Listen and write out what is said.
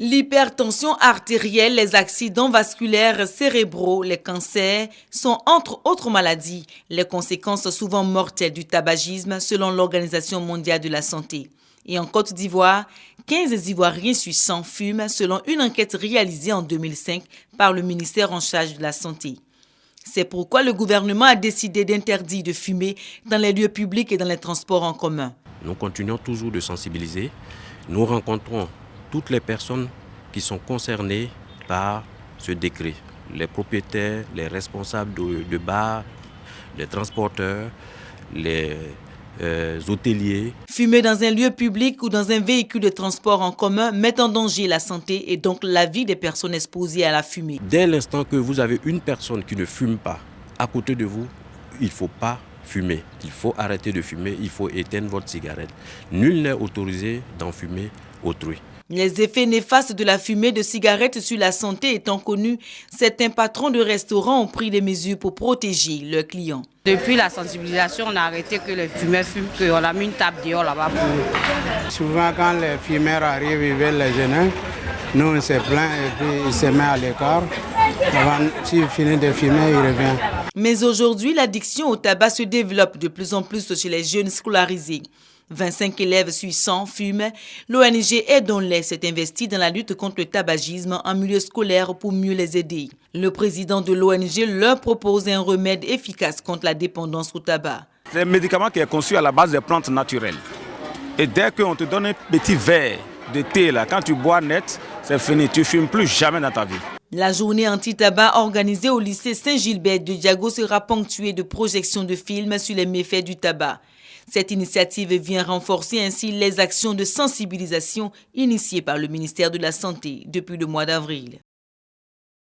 L'hypertension artérielle, les accidents vasculaires cérébraux, les cancers sont entre autres maladies les conséquences souvent mortelles du tabagisme selon l'Organisation mondiale de la santé. Et en Côte d'Ivoire, 15 Ivoiriens sur 100 fument selon une enquête réalisée en 2005 par le ministère en charge de la Santé. C'est pourquoi le gouvernement a décidé d'interdire de fumer dans les lieux publics et dans les transports en commun. Nous continuons toujours de sensibiliser. Nous rencontrons toutes les personnes qui sont concernées par ce décret. Les propriétaires, les responsables de bars, les transporteurs, les hôteliers. Fumer dans un lieu public ou dans un véhicule de transport en commun met en danger la santé et donc la vie des personnes exposées à la fumée. Dès l'instant que vous avez une personne qui ne fume pas à côté de vous, il ne faut pas fumer. Il faut arrêter de fumer, il faut éteindre votre cigarette. Nul n'est autorisé d'en fumer autrui. Les effets néfastes de la fumée de cigarettes sur la santé étant connus, certains patrons de restaurants ont pris des mesures pour protéger leurs clients. Depuis la sensibilisation, on a arrêté que les fumeurs fument, qu'on a mis une table dehors là-bas pour eux. Souvent, quand les fumeurs arrivent, ils veulent les gêner. Nous, on se plaint et puis ils se mettent à l'écart. S'il finit de fumer, il revient. Mais aujourd'hui, l'addiction au tabac se développe de plus en plus chez les jeunes scolarisés. 25 élèves sur 100 fument. L'ONG Aide on Lait s'est investie dans la lutte contre le tabagisme en milieu scolaire pour mieux les aider. Le président de l'ONG leur propose un remède efficace contre la dépendance au tabac. C'est un médicament qui est conçu à la base des plantes naturelles. Et dès qu'on te donne un petit verre de thé, là, quand tu bois net, c'est fini. Tu ne fumes plus jamais dans ta vie. La journée anti-tabac organisée au lycée Saint-Gilbert de Diago sera ponctuée de projections de films sur les méfaits du tabac. Cette initiative vient renforcer ainsi les actions de sensibilisation initiées par le ministère de la Santé depuis le mois d'avril.